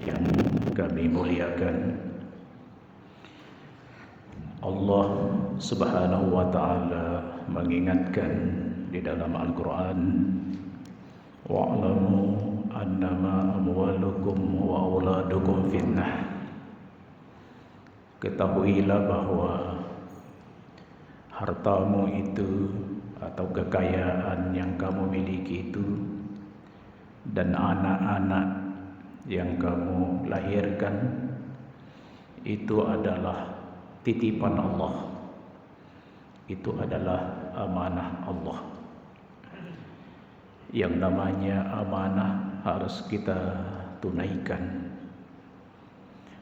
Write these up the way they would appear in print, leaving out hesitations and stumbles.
yang kami muliakan, Allah Subhanahu wa taala mengingatkan di dalam Al-Qur'an, wa'lamu annama amwalukum wa auladukum fitnah. Ketahuilah bahwa hartamu itu atau kekayaan yang kamu miliki itu dan anak-anak yang kamu lahirkan itu adalah titipan Allah. Itu adalah amanah Allah. Yang namanya amanah harus kita tunaikan.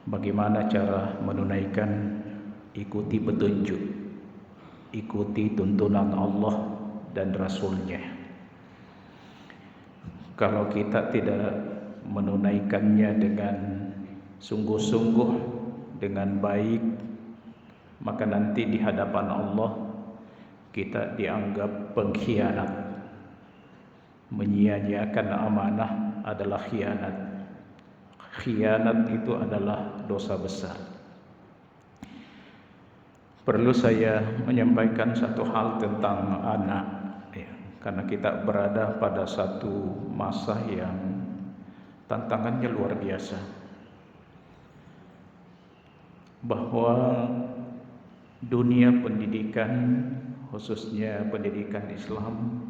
Bagaimana cara menunaikan? Ikuti petunjuk, ikuti tuntunan Allah dan Rasul-Nya. Kalau kita tidak menunaikannya dengan sungguh-sungguh, dengan baik, maka nanti di hadapan Allah kita dianggap pengkhianat. Menyia-nyiakan amanah adalah khianat. Khianat itu adalah dosa besar. Perlu saya menyampaikan satu hal tentang anak, karena kita berada pada satu masa yang tantangannya luar biasa, bahwa dunia pendidikan, khususnya pendidikan Islam,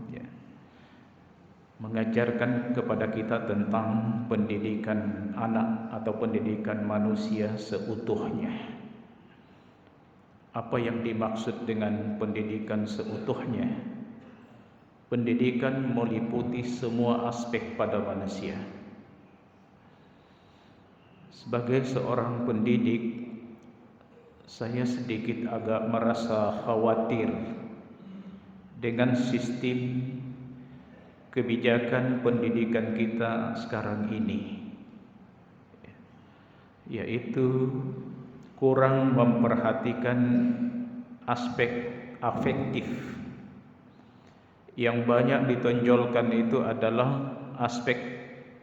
mengajarkan kepada kita tentang pendidikan anak atau pendidikan manusia seutuhnya. Apa yang dimaksud dengan pendidikan seutuhnya? Pendidikan meliputi semua aspek pada manusia. Sebagai seorang pendidik, saya sedikit agak merasa khawatir dengan sistem kebijakan pendidikan kita sekarang ini, yaitu kurang memperhatikan aspek afektif. Yang banyak ditonjolkan itu adalah aspek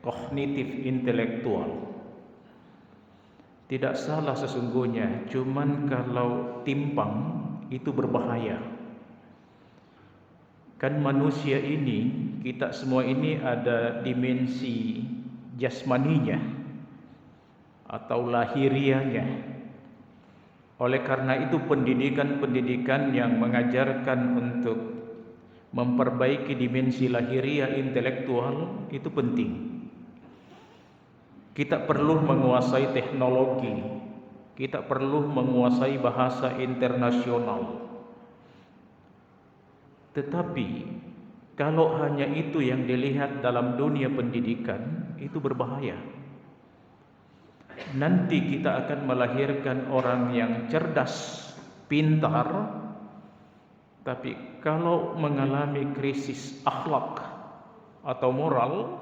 kognitif intelektual. Tidak salah sesungguhnya, cuman kalau timpang itu berbahaya. Kan manusia ini, kita semua ini ada dimensi jasmaninya atau lahiriahnya. Oleh karena itu pendidikan-pendidikan yang mengajarkan untuk memperbaiki dimensi lahiriah intelektual itu penting. Kita perlu menguasai teknologi, kita perlu menguasai bahasa internasional. Tetapi kalau hanya itu yang dilihat dalam dunia pendidikan, itu berbahaya. Nanti kita akan melahirkan orang yang cerdas, pintar, tapi kalau mengalami krisis akhlak atau moral,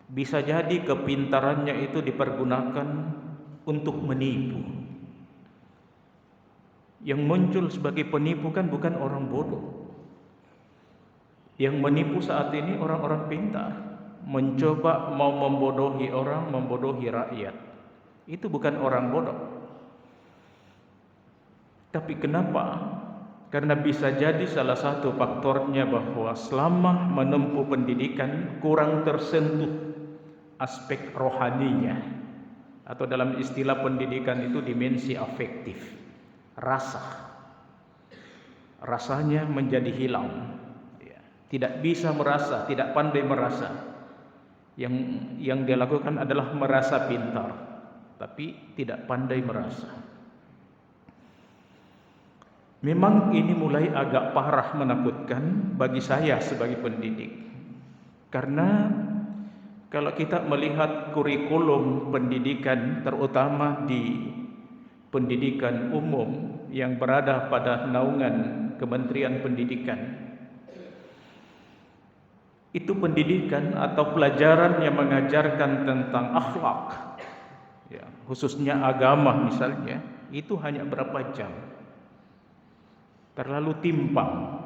bisa jadi kepintarannya itu dipergunakan untuk menipu. Yang muncul sebagai penipu kan bukan orang bodoh. Yang menipu saat ini orang-orang pintar, mencoba mau membodohi orang, membodohi rakyat. Itu bukan orang bodoh. Tapi kenapa? Karena bisa jadi salah satu faktornya bahwa selama menempuh pendidikan kurang tersentuh aspek rohaninya, atau dalam istilah pendidikan itu dimensi afektif, rasanya menjadi hilang. Tidak bisa merasa, tidak pandai merasa. Yang dia lakukan adalah merasa pintar, tapi tidak pandai merasa. Memang ini mulai agak parah, menakutkan bagi saya sebagai pendidik. Karena kalau kita melihat kurikulum pendidikan, terutama di pendidikan umum yang berada pada naungan Kementerian Pendidikan, itu pendidikan atau pelajaran yang mengajarkan tentang akhlak, khususnya agama misalnya, itu hanya berapa jam. Terlalu timpang.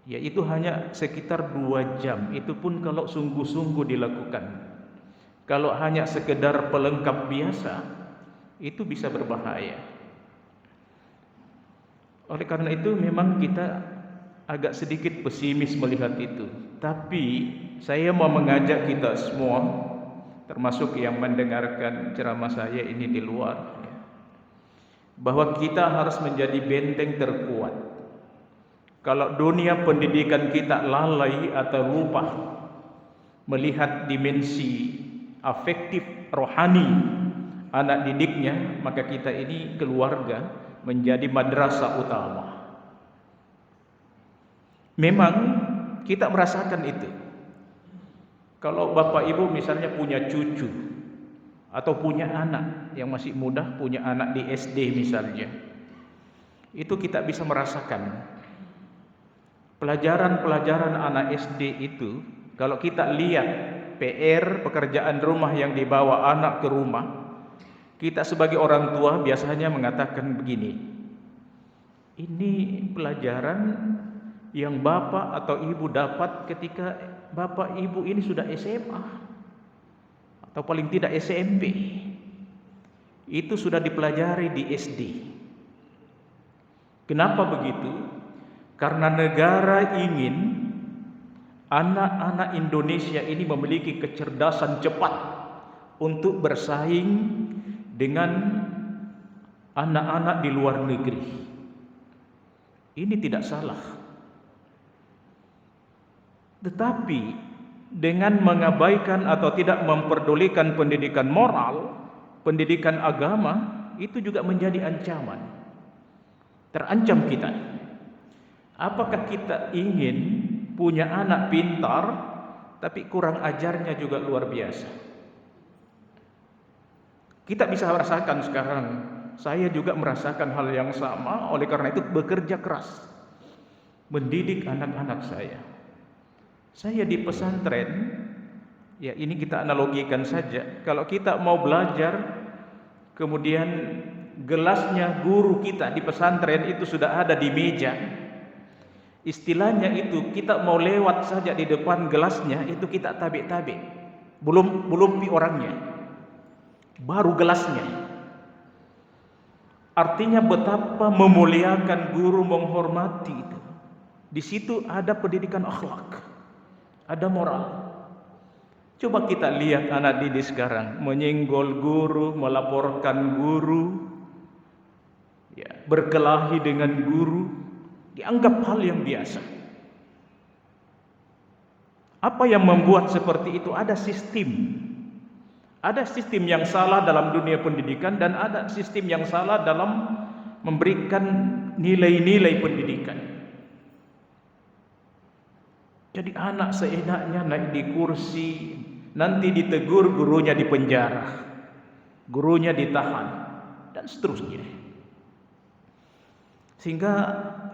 Yaitu hanya sekitar 2 jam. Itu pun kalau sungguh-sungguh dilakukan. Kalau hanya sekedar pelengkap biasa, itu bisa berbahaya. Oleh karena itu memang kita agak sedikit pesimis melihat itu. Tapi saya mau mengajak kita semua, termasuk yang mendengarkan ceramah saya ini di luar, bahwa kita harus menjadi benteng terkuat. Kalau dunia pendidikan kita lalai atau lupa melihat dimensi afektif rohani anak didiknya, maka kita ini keluarga menjadi madrasah utama. Memang kita merasakan itu. Kalau bapak ibu misalnya punya cucu atau punya anak yang masih muda, punya anak di SD misalnya, itu kita bisa merasakan pelajaran-pelajaran anak SD itu. Kalau kita lihat PR, pekerjaan rumah yang dibawa anak ke rumah, kita sebagai orang tua biasanya mengatakan begini, ini pelajaran yang bapak atau ibu dapat ketika bapak ibu ini sudah SMA atau paling tidak SMP. Itu sudah dipelajari di SD. Kenapa begitu? Karena negara ingin anak-anak Indonesia ini memiliki kecerdasan cepat untuk bersaing dengan anak-anak di luar negeri. Ini tidak salah. Tetapi dengan mengabaikan atau tidak memperdulikan pendidikan moral, pendidikan agama, itu juga menjadi ancaman. Terancam kita. Apakah kita ingin punya anak pintar tapi kurang ajarnya juga luar biasa? Kita bisa merasakan sekarang, saya juga merasakan hal yang sama. Oleh karena itu bekerja keras mendidik anak-anak saya. Saya di pesantren, ya ini kita analogikan saja. Kalau kita mau belajar, kemudian gelasnya guru kita di pesantren itu sudah ada di meja. Istilahnya itu kita mau lewat saja di depan gelasnya, itu kita tabik-tabik. Belum pi orangnya, baru gelasnya. Artinya betapa memuliakan guru, menghormati itu. Di situ ada pendidikan akhlak, ada moral. Coba kita lihat anak didik sekarang menyenggol guru, melaporkan guru, ya, berkelahi dengan guru, dianggap hal yang biasa. Apa yang membuat seperti itu? Ada sistem. Ada sistem yang salah dalam dunia pendidikan dan ada sistem yang salah dalam memberikan nilai-nilai pendidikan. Jadi anak seenaknya naik di kursi, nanti ditegur, gurunya dipenjara, gurunya ditahan, dan seterusnya. Sehingga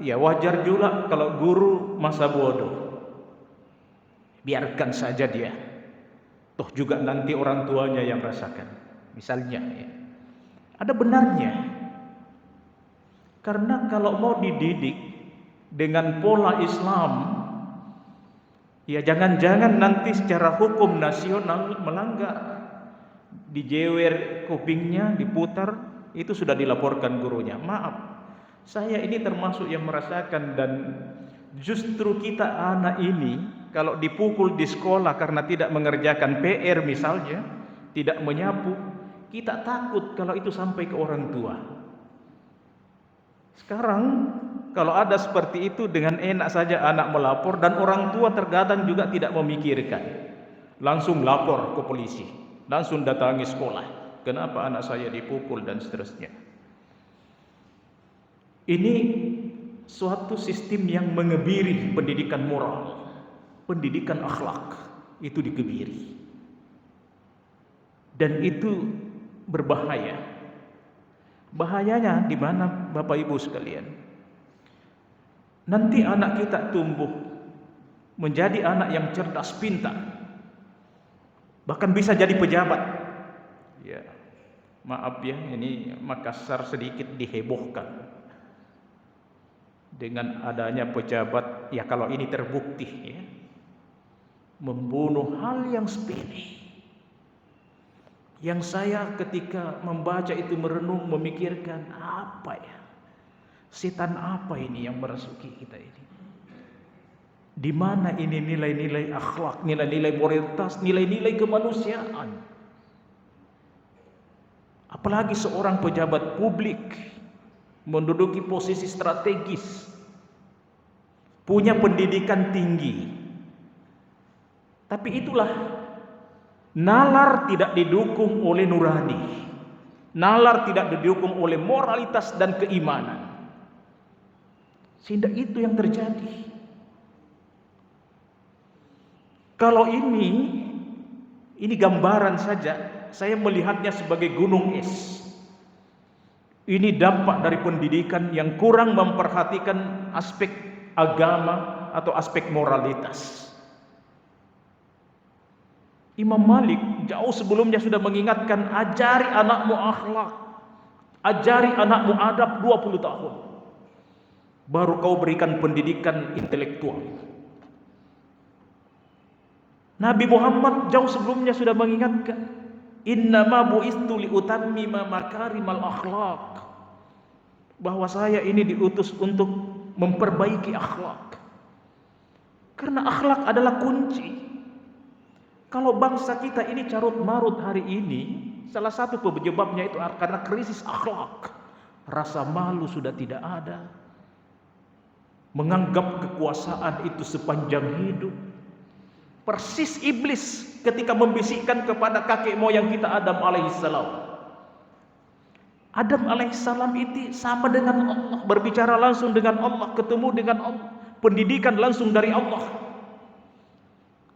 ya wajar juga kalau guru masa bodoh. Biarkan saja dia. Toh juga nanti orang tuanya yang rasakan. Misalnya ya. Ada benarnya. Karena kalau mau dididik dengan pola Islam, ya jangan-jangan nanti secara hukum nasional melanggar. Dijewer kupingnya, diputar, itu sudah dilaporkan gurunya. Maaf, saya ini termasuk yang merasakan, dan justru kita anak ini kalau dipukul di sekolah karena tidak mengerjakan PR misalnya, tidak menyapu, kita takut kalau itu sampai ke orang tua. Sekarang kalau ada seperti itu, dengan enak saja anak melapor, dan orang tua terkadang juga tidak memikirkan, langsung lapor ke polisi, langsung datangi sekolah, kenapa anak saya dipukul dan seterusnya. Ini suatu sistem yang mengebiri pendidikan moral, pendidikan akhlak, itu dikebiri. Dan itu berbahaya. Bahayanya di mana Bapak Ibu sekalian? Nanti anak kita tumbuh menjadi anak yang cerdas, pintar, bahkan bisa jadi pejabat. Ya, maaf ya, ini Makassar sedikit dihebohkan dengan adanya pejabat, ya kalau ini terbukti ya, membunuh hal yang sepele, Yang saya ketika membaca itu merenung, memikirkan, apa ya? Setan apa ini yang merasuki kita ini? Di mana ini nilai-nilai akhlak, nilai-nilai moralitas, nilai-nilai kemanusiaan? Apalagi seorang pejabat publik menduduki posisi strategis, punya pendidikan tinggi. Tapi itulah, nalar tidak didukung oleh nurani. Nalar tidak didukung oleh moralitas dan keimanan. Sehingga itu yang terjadi. Kalau ini gambaran saja, saya melihatnya sebagai gunung es. Ini dampak dari pendidikan yang kurang memperhatikan aspek agama atau aspek moralitas. Imam Malik jauh sebelumnya sudah mengingatkan, ajari anakmu akhlak, ajari anakmu adab 20 tahun. Baru kau berikan pendidikan intelektual. Nabi Muhammad jauh sebelumnya sudah mengingatkan, innama bu'istu liutammima makarimal akhlak, bahwa saya ini diutus untuk memperbaiki akhlak. Karena akhlak adalah kunci. Kalau bangsa kita ini carut marut hari ini, salah satu penyebabnya itu karena krisis akhlak. Rasa malu sudah tidak ada. Menganggap kekuasaan itu sepanjang hidup. Persis iblis ketika membisikkan kepada kakek moyang kita Adam alaihissalam. Adam alaihissalam itu sama dengan Allah, berbicara langsung dengan Allah, ketemu dengan Allah, pendidikan langsung dari Allah.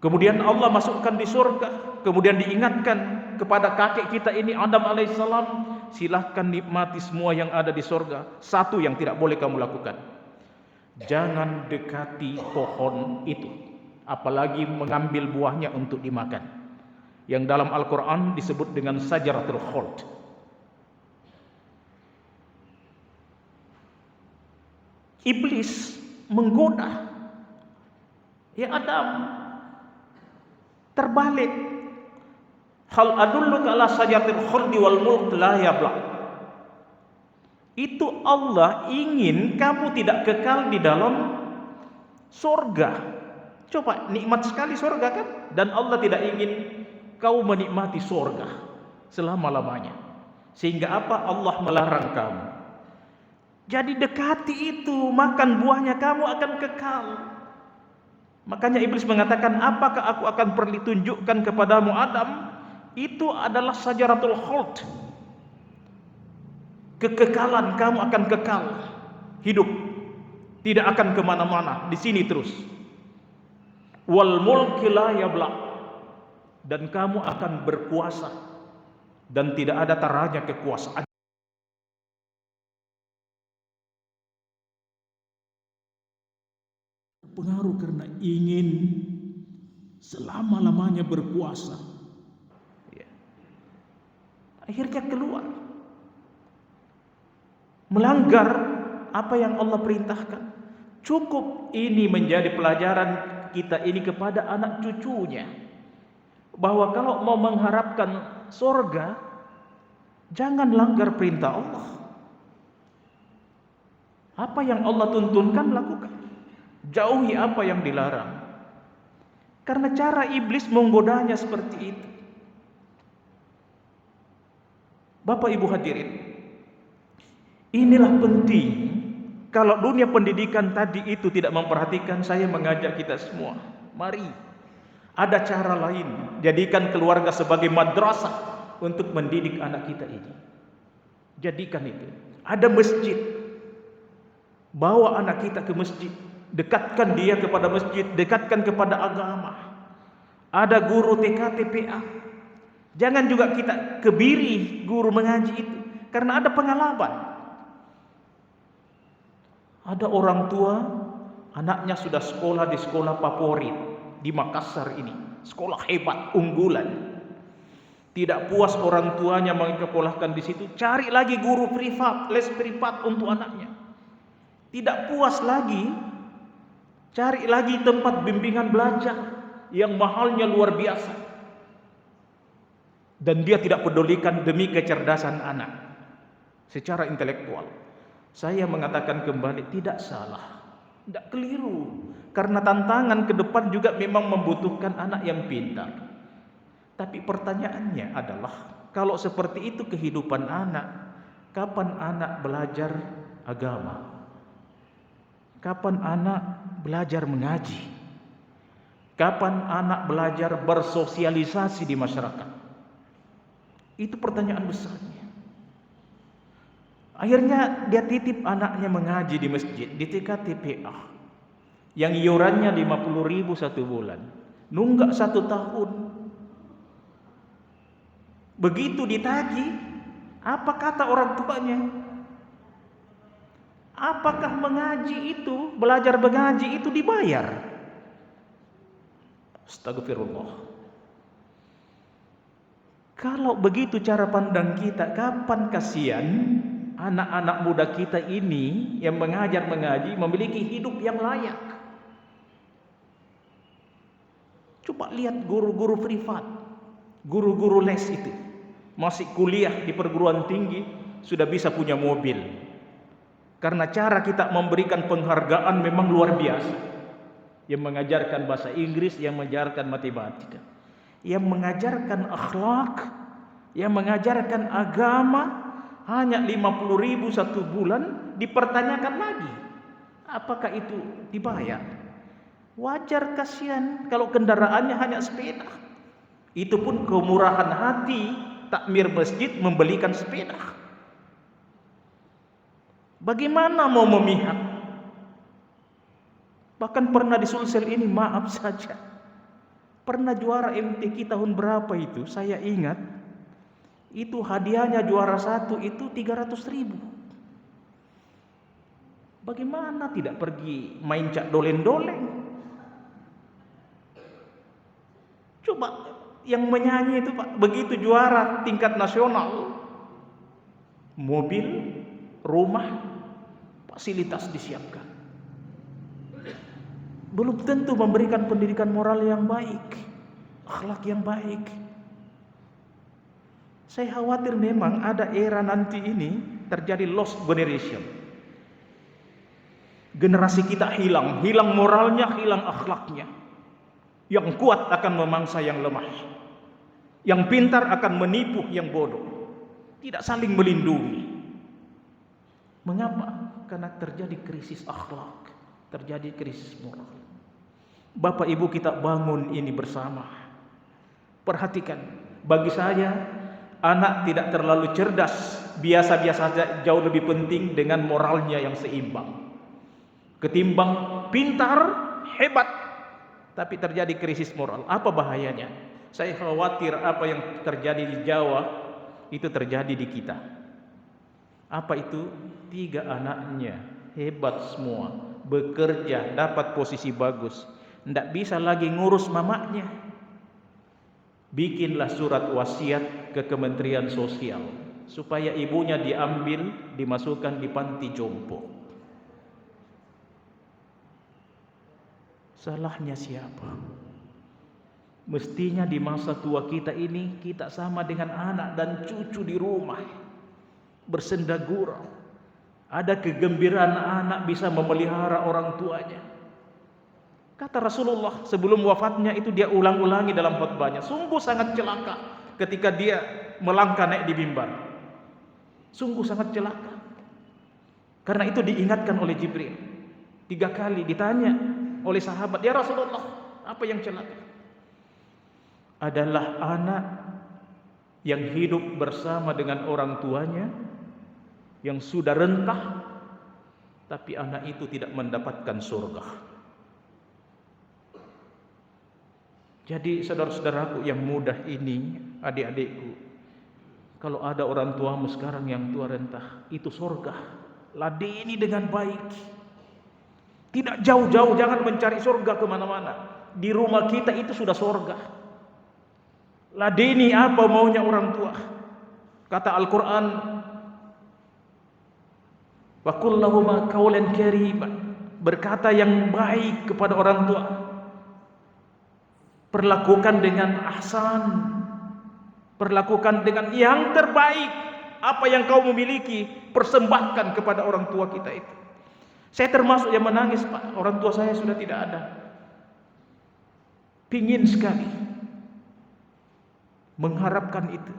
Kemudian Allah masukkan di surga, kemudian diingatkan kepada kakek kita ini Adam alaihissalam, silahkan nikmati semua yang ada di surga. Satu yang tidak boleh kamu lakukan, jangan dekati pohon itu, apalagi mengambil buahnya untuk dimakan, yang dalam Al-Quran disebut dengan Sajaratul Khuld. Iblis menggoda, ya Adam, terbalik, hal adulluka ala sajaratil khuldi wal mulk la yabla. Itu Allah ingin kamu tidak kekal di dalam surga. Coba, nikmat sekali surga kan? Dan Allah tidak ingin kau menikmati surga selama-lamanya. Sehingga apa? Allah melarang kamu. Jadi dekati itu, makan buahnya, kamu akan kekal. Makanya iblis mengatakan, apakah aku akan perlitunjukkan kepadamu Adam? Itu adalah Sajaratul Khuld. Kekekalan, kamu akan kekal hidup, tidak akan kemana-mana, di sini terus. Wal mulki la yabla, dan kamu akan berkuasa dan tidak ada taranya kekuasaan. Pengaruh karena ingin selama-lamanya berkuasa, ya. Akhirnya keluar, melanggar apa yang Allah perintahkan. Cukup ini menjadi pelajaran kita ini kepada anak cucunya, bahwa kalau mau mengharapkan surga, jangan langgar perintah Allah. Apa yang Allah tuntunkan, lakukan. Jauhi apa yang dilarang. Karena cara iblis menggodanya seperti itu. Bapak Ibu hadirin, inilah penting. Kalau dunia pendidikan tadi itu tidak memperhatikan, saya mengajak kita semua, mari ada cara lain. Jadikan keluarga sebagai madrasah untuk mendidik anak kita ini. Jadikan itu. Ada masjid, bawa anak kita ke masjid, dekatkan dia kepada masjid, dekatkan kepada agama. Ada guru TK, TPA. Jangan juga kita kebiri guru mengaji itu, karena ada pengalaman. Ada orang tua, anaknya sudah sekolah di sekolah favorit di Makassar ini, sekolah hebat, unggulan. Tidak puas orang tuanya menyekolahkan di situ, cari lagi guru privat, les privat untuk anaknya. Tidak puas lagi, cari lagi tempat bimbingan belajar yang mahalnya luar biasa. dan dia tidak pedulikan demi kecerdasan anak secara intelektual. Saya mengatakan kembali, tidak salah, tidak keliru, karena tantangan ke depan juga memang membutuhkan anak yang pintar. Tapi pertanyaannya adalah, kalau seperti itu kehidupan anak, kapan anak belajar agama? Kapan anak belajar mengaji? Kapan anak belajar bersosialisasi di masyarakat? Itu pertanyaan besarnya. Akhirnya dia titip anaknya mengaji di masjid, di TKTPA, yang iurannya 50.000 satu bulan, nunggak 1 tahun. Begitu ditagih, apa kata orang tuanya? Apakah mengaji itu, belajar mengaji itu dibayar? Astagfirullah. Kalau begitu cara pandang kita, kapan kasihan anak-anak muda kita ini yang mengajar mengaji memiliki hidup yang layak? Coba lihat guru-guru privat, guru-guru les itu masih kuliah di perguruan tinggi sudah bisa punya mobil, karena cara kita memberikan penghargaan memang luar biasa. Yang mengajarkan bahasa Inggris, yang mengajarkan matematika, yang mengajarkan akhlak, yang mengajarkan agama, hanya 50.000 satu bulan. Dipertanyakan lagi, apakah itu dibayar? Wajar kasihan kalau kendaraannya hanya sepeda. Itu pun kemurahan hati takmir masjid membelikan sepeda. Bagaimana mau memihak? Bahkan pernah di Sulsel ini, maaf saja, pernah juara MTQ tahun berapa itu, saya ingat, itu hadiahnya juara 1 itu 300.000. Bagaimana tidak pergi main cak doleng-doleng? Coba yang menyanyi itu Pak, begitu juara tingkat nasional, mobil, rumah, fasilitas disiapkan. Belum tentu memberikan pendidikan moral yang baik, akhlak yang baik. Saya khawatir memang ada era nanti ini terjadi lost generation. Generasi kita hilang moralnya, hilang akhlaknya. Yang kuat akan memangsa yang lemah. Yang pintar akan menipu yang bodoh. Tidak saling melindungi. Mengapa? Karena terjadi krisis akhlak, terjadi krisis moral. Bapak Ibu, kita bangun ini bersama. Perhatikan, bagi saya anak tidak terlalu cerdas, biasa-biasa saja, jauh lebih penting dengan moralnya yang seimbang ketimbang pintar, hebat, tapi terjadi krisis moral. Apa bahayanya? Saya khawatir apa yang terjadi di Jawa itu terjadi di kita. Apa itu? 3 anaknya hebat semua, bekerja, dapat posisi bagus, tidak bisa lagi ngurus mamanya. Bikinlah surat wasiat ke Kementerian Sosial supaya ibunya diambil, dimasukkan di panti jompo. Salahnya siapa? Mestinya di masa tua kita ini kita sama dengan anak dan cucu di rumah, bersenda gurau. Ada kegembiraan anak bisa memelihara orang tuanya. Kata Rasulullah sebelum wafatnya itu, dia ulang-ulangi dalam khutbahnya, sungguh sangat celaka ketika dia melangkah naik di mimbar. Sungguh sangat celaka. Karena itu diingatkan oleh Jibril 3 kali, ditanya oleh sahabat, ya Rasulullah, apa yang celaka? Adalah anak yang hidup bersama dengan orang tuanya yang sudah rentah, tapi anak itu tidak mendapatkan surga. Jadi saudara-saudaraku yang mudah ini, adik-adikku, kalau ada orang tuamu sekarang yang tua rentah, itu surga. Ladeni dengan baik. Tidak jauh-jauh, jangan mencari surga kemana-mana. Di rumah kita itu sudah surga. Ladeni apa maunya orang tua. Kata Al-Quran, wa qul lahuma qawlan karima, berkata yang baik kepada orang tua. Perlakukan dengan ahsan, Perlakukan dengan yang terbaik. Apa yang kau memiliki, persembahkan kepada orang tua kita itu. Saya termasuk yang menangis, Pak. Orang tua saya sudah tidak ada. Pingin sekali mengharapkan itu.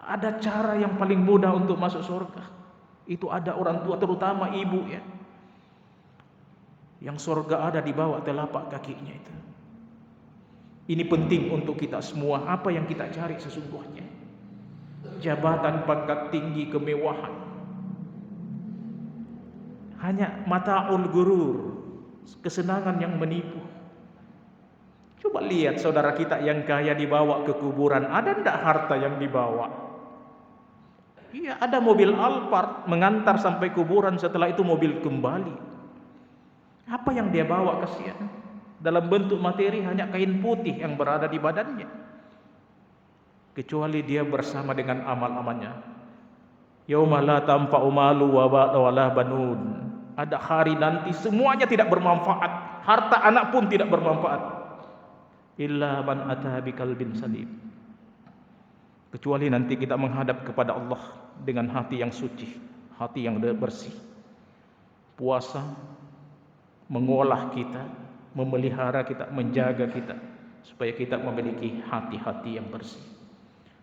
Ada cara yang paling mudah untuk masuk surga. Itu ada orang tua, terutama ibu ya. Yang surga ada di bawah telapak kakinya itu. Ini penting untuk kita semua. Apa yang kita cari sesungguhnya? Jabatan, pangkat tinggi, kemewahan. Hanya mata'ul gurur, kesenangan yang menipu. Coba lihat saudara kita yang kaya dibawa ke kuburan, ada enggak harta yang dibawa? Iya, ada mobil Alphard mengantar sampai kuburan, setelah itu mobil kembali. Apa yang dia bawa kasihan? Dalam bentuk materi hanya kain putih yang berada di badannya. Kecuali dia bersama dengan amal-amalnya. Yauma la tanfa'u malu wala banun. Ada hari nanti semuanya tidak bermanfaat. Harta anak pun tidak bermanfaat. Illa man ata biqalbin salim. Kecuali nanti kita menghadap kepada Allah dengan hati yang suci, hati yang bersih. Puasa mengolah kita, memelihara kita, menjaga kita supaya kita memiliki hati-hati yang bersih.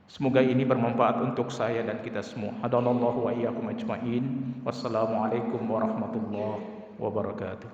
Semoga ini bermanfaat untuk saya dan kita semua. Hadanallahu wa iyyakum ajmain. Wassalamualaikum warahmatullahi wabarakatuh.